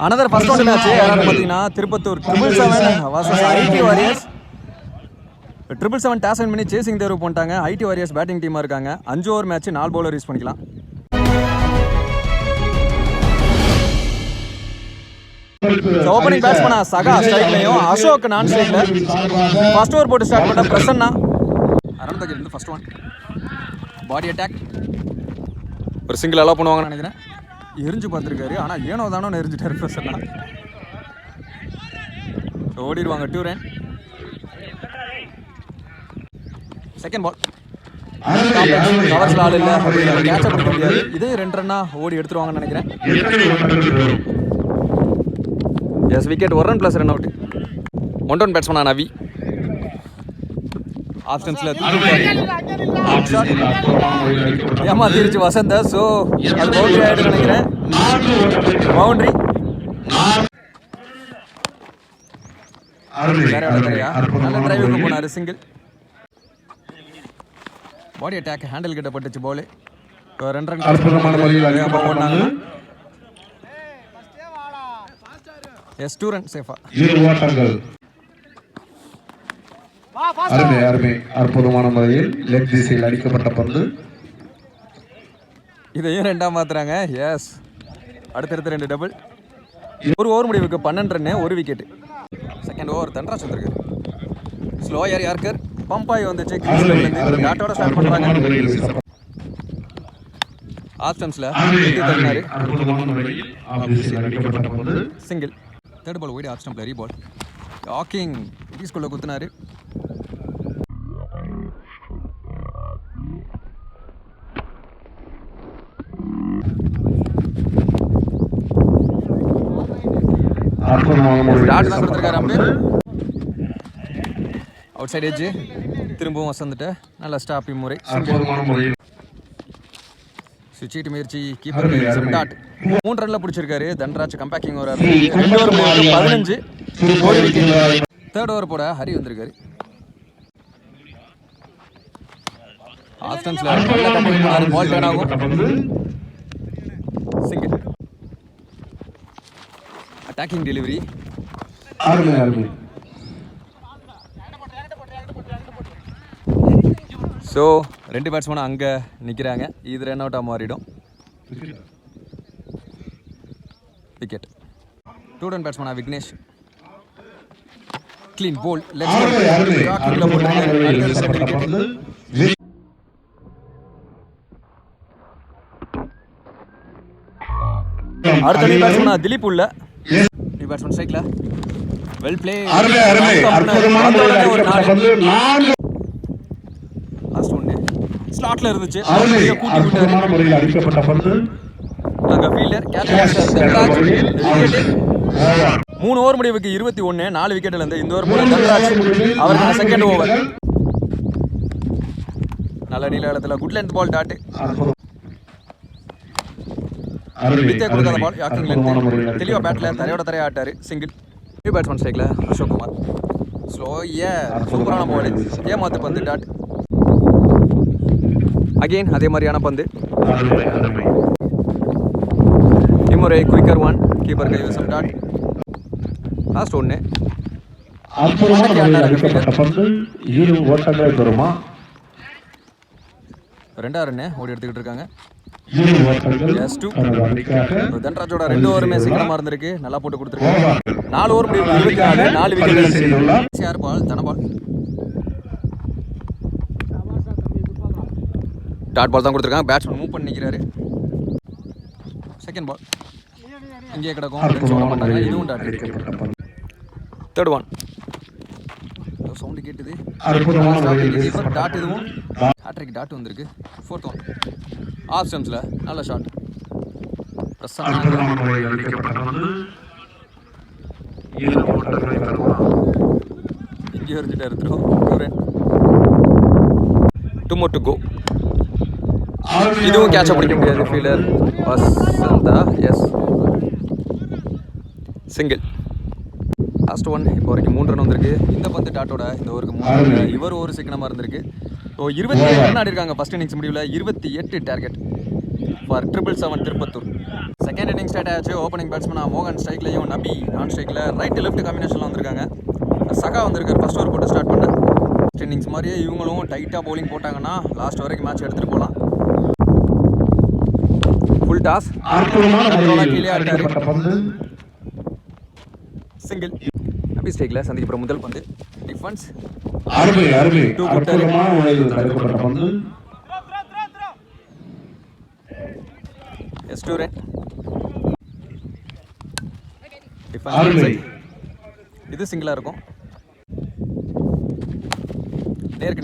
another first round match யாராவது பாத்தீங்கன்னா Tiruppattur 777 vs IT Warriors. 777 toss win பண்ணி சேசிங் தேர்வு பண்ணிட்டாங்க. ஐடி வாரியர்ஸ் பேட்டிங் டீமா இருக்காங்க. 5 ஓவர் மேட்ச் 4 பவுலர் யூஸ் பண்ணிக்கலாம். ஓப்பனிங் பேட்ஸ்மேனா சகா ஸ்ட்ரைக்லயும் அசோக் நான் ஸ்ட்ரைக்ல ஃபர்ஸ்ட் ஓவர் போட்டு ஸ்டார்ட் பண்ண பிரசன்னா அரண்தகில் இருந்து ஃபர்ஸ்ட் ஒன் பாடி அட்டாக் ஒரு சிங்கிள் அலோ பண்ணுவாங்கன்னு நினைக்கிறேன். எரிஞ்சு பார்த்துருக்காரு, ஆனால் ஏனோ தானோ எரிஞ்சிட்டாரு பிரசன்னா. ஓடிடுவாங்க 2 ரன். செகண்ட் பால் கவர்ஸ்ல ஆள் இல்லை, கேட்ச பிடிக்க முடியாது. இதே 2 ரன்னா ஓடி எடுத்துருவாங்கன்னு நினைக்கிறேன். Yes wicket 1 run plus run out. 1 run பேட்ஸ்மேனா நவி ஆப்ஷன்ஸ்ல ஏமாத்திருச்சு வசந்த. ஸோ அது பவுண்டரி ஆயிடுன்னு நினைக்கிறேன். பவுண்டரி நல்ல டிரைவுக்கு போனாரு. சிங்கிள் பாடி அட்டாக் ஹேண்டில் கிட்ட பட்டுச்சு பால். 2 ரன் ஓடினாங்க. எஸ் 2 ரன் சேஃபா. அருமை அற்புதமான முறையில் லெக் திசையில் அடிக்கப்பட்ட பந்து. இதையும் 2 மாத்துறாங்க. எஸ் அடுத்தடுத்து 2 டபுள். ஒரு ஓவர் முடிவுக்கு 12 run 1 wicket. Second over Dhanraj வந்திருக்கு. ஸ்லோயர் யார்கர் பம்பாய் வந்துச்சு. பேட்டோட ஸ்டார்ட் பண்றாங்க. ஆப்ஷன்ஸ்ல சிங்கிள். தேர்ட் பால் ஓடி ஆஃப் ஸ்டம்ப்ல ரீபால். டாக்கிங் ஸ்கூல்ல குத்துனாரு. அவுட் சைட் எட்ஜ் திரும்பவும் வசந்துட்டு நல்ல ஸ்டாப் முறை. சுவிட்ச் முயற்சி கீப்பர் 3 ரன்ல பிடிச்சிருக்காரு. Dhanraj comebacking over 2 over 15 1 wicket. Third over போட ஹரி வந்திருக்காரு. ஆப்ஷன்ஸ்ல பால் டர்ன் ஆகும். Single attacking delivery. ஸோ 2 பேட்ஸ்மேனும் அங்கே நிற்கிறாங்க. இது ரன் அவுட்டாக மாறிடும். விக்கெட். 2 ரன் பேட்ஸ்மேனா விக்னேஷ். கிளீன் போல் அடுத்த பேட்ஸ்மேனா திலீப் உள்ள பேட்ஸ்மேன் ஸ்ட்ரைக்ல வெல் பிளே. ஸ்லாட்ல இருந்துச்சு. அங்க ஃபீல்டர் கேட்ச். 3 ஓவர் முடிவுக்கு 21 4 விக்கெட்ல இருந்து இந்த ஓவர் போல தன்ராஜ் அவருக்கு செகண்ட் ஓவர். நல்ல நீளத்துல குட் லென்த் பால் டாட். வித்தே கொடுக்காத பால் யாக்கிங் லென்த் தெளிவா பேட்ல தரையோட தரையா ஆட்டாரு. சிங்கிள். பேட்ஸ்மேன் ஸ்ட்ரைக்ல அசோக் குமார். ஸ்லோயா சூப்பரான பால். ஏமாத்து பந்து டாட். அகைன் அதே மாதிரியான பந்து. இம்முறை குயிக்கர் 1 கீப்பர் கைவசம் டாட். லாஸ்ட் ஒன்று ரெண்டாவது ரன்னு ஓடி எடுத்துக்கிட்டு இருக்காங்க. தன்ராஜோட 2 ஓவருமே சீக்கிரமா இருந்திருக்கு. நல்லா போட்டு கொடுத்துருக்காங்க. 4 ஓவர் முடிவு 24 4 விக்கெட். பால் தனபால் டாட் பால் தான் கொடுத்துருக்காங்க. பேட்ஸ்மேன் மூவ் பண்ணி நிற்கிறாரு. செகண்ட் பால் இங்கே கிடக்கும். இதுவும் டாட். தேர்ட் ஒன் சவுண்டு கேட்டுது. டாட் இதுவும் ஹேட்ரிக் டாட் வந்திருக்கு. ஃபோர்த் ஒன் ஆஃப் ஸ்டம்ப்ஸ்ல நல்ல ஷாட். இங்கே வரைஞ்சிட்டு எடுத்துரும். 2 more to go. இதுவும் கேட்ச பிடிக்க முடியாது. Fielder Vasantha. Yes single. Last one. இப்போ வரைக்கும் 3 ரன் வந்திருக்கு. இந்த பந்து டாட்டோட இந்த ஓவருக்கு 3 ரன். இவர் ஒரு சிக்கனமாக இருந்திருக்கு. ஸோ 27 ரன் ஆடி இருக்காங்க ஃபர்ஸ்ட் இன்னிங்ஸ் முடிவில். 28 target. For 777 Tiruppattur. Second inning start ஆச்சு. ஓப்பனிங் பேட்ஸ்மேனாக மோகன் ஸ்ட்ரைக்லையும் நபி நான் ஸ்ட்ரைக்கில் ரைட் லெஃப்ட் காம்பினேஷனில் வந்திருக்காங்க. சகா வந்திருக்காரு ஃபர்ஸ்ட் ஓவர் போட்டு ஸ்டார்ட் பண்ண. ஃபர்ஸ்ட் இன்னிங்ஸ் மாதிரியே இவங்களும் டைட்டாக பவுலிங் போட்டாங்கன்னா லாஸ்ட் வரைக்கும் மேட்ச் எடுத்துகிட்டு போகலாம். ஃபுல் டாஸ் கீழே ஆட்டாரு. சிங்கிள் நபி ஸ்ட்ரைக்கில் சந்திக்கப்புற முதல் பந்து டிஃபென்ஸ் 2 போட்டாரு. எஸ்டூரன் இது சிங்கிளா இருக்கும். நேருக்கு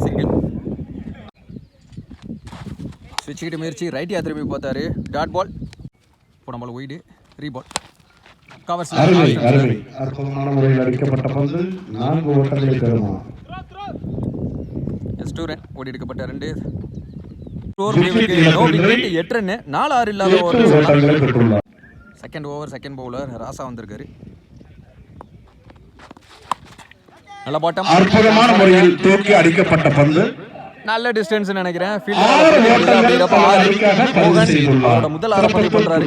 சிங்கிள் ஸ்விட்ச் முயற்சி ரைட் திரும்பி பார்த்தாரு. டாட் பால் இப்போ நம்மள ஒய்டு ரீபால் கவர்ஸ். எஸ்டூரன் ஓடி எடுக்கப்பட்ட 2 8 ரன் 4-6 இல்லாத over. Second over second bowler Raja வந்திருக்காரு. நல்ல பாட்டம் அற்புதமான முறையில் தூக்கி அடிக்கப்பட்ட பந்து நல்ல டிஸ்டன்ஸ் நினைக்கிறேன். முதல் ஆரம்பத்தை பண்றாரு.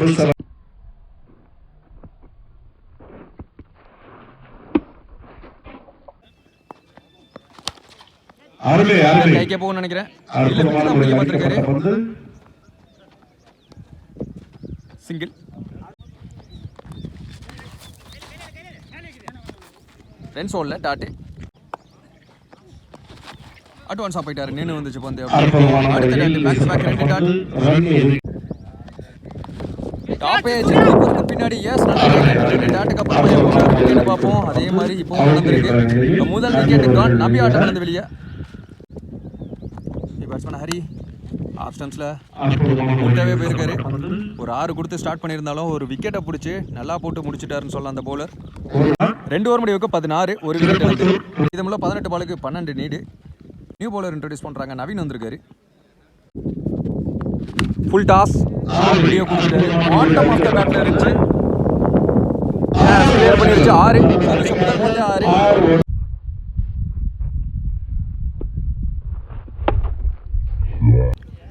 கைக்க போகும் நினைக்கிறேன். சிங்கிள் ரென்ஸ் ஓடல டாட்டு அட்வான்ஸா போயிட்டாரு. நின்று வந்துச்சு பந்து. அடுத்த பின்னாடி டாட்டுக்கு அப்புறம் பார்ப்போம். அதே மாதிரி இப்போ நடந்திருக்கு. முதல் விக்கெட் கான் நபி ஆட்டம் நடந்து வெளியே. பேட்ஸ்மேன் ஹரி ஆஃப் ஸ்டம்ப்ஸில் முட்டாவே போயிருக்காரு. ஒரு 6 கொடுத்து ஸ்டார்ட் பண்ணியிருந்தாலும் ஒரு விக்கெட்டை பிடிச்சி நல்லா போட்டு முடிச்சுட்டாருன்னு சொல்லலாம் அந்த பவுலர். 2 ஓவர் முடிவுக்கு 16 ஒரு விக்கெட். இது மூலம் 18 பாலுக்கு 12 நீடு. நியூ பவுலர் இன்ட்ரோடியூஸ் பண்ணுறாங்க. நவீன் வந்திருக்காரு. ஃபுல் டாஸ் வீடியோ கொடுத்துட்டாரு. பாட்டம் ஆஃப் த பேட்டில் இருந்துச்சு. 6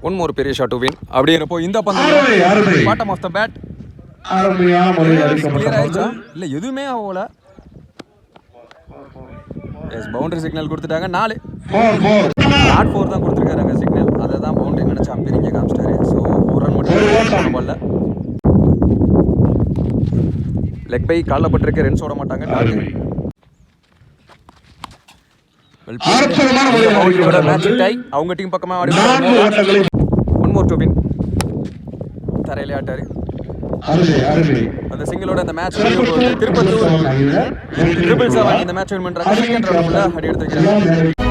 ஒன் மோர் பெரிய ஷாட் டு வின் அப்படிங்கிறப்போ இந்த பந்து bottom of the bat clear ஆயிடுச்சா இல்லை எதுவுமே ஆகல. எஸ் பவுண்டரி சிக்னல் கொடுத்துட்டாங்க. 4 நாட் 4 தான் கொடுத்துருக்காரு அங்கே சிக்னல். அதை தான் பவுண்டரி நினச்சி அம்பீர் இங்கே காமிச்சிட்டாரு. ஸோ ஒரு ரன் மட்டும் பால்ல லெக் பை காலில் பட்டிருக்கு. ரன்ஸ் ஓட மாட்டாங்க. அவங்க டீம் பக்கமா ஆடி ஒன் மோர் டு வின் தரையில ஆட்டாரு. அந்த சிங்கிளோட அந்த மேட்ச் திருப்பத்தூர் 777 இந்த மேட்ச் வின் பண்றாங்க. செகண்ட் ரவுண்ட்ல அடி எடுத்து வைக்கிறாங்க.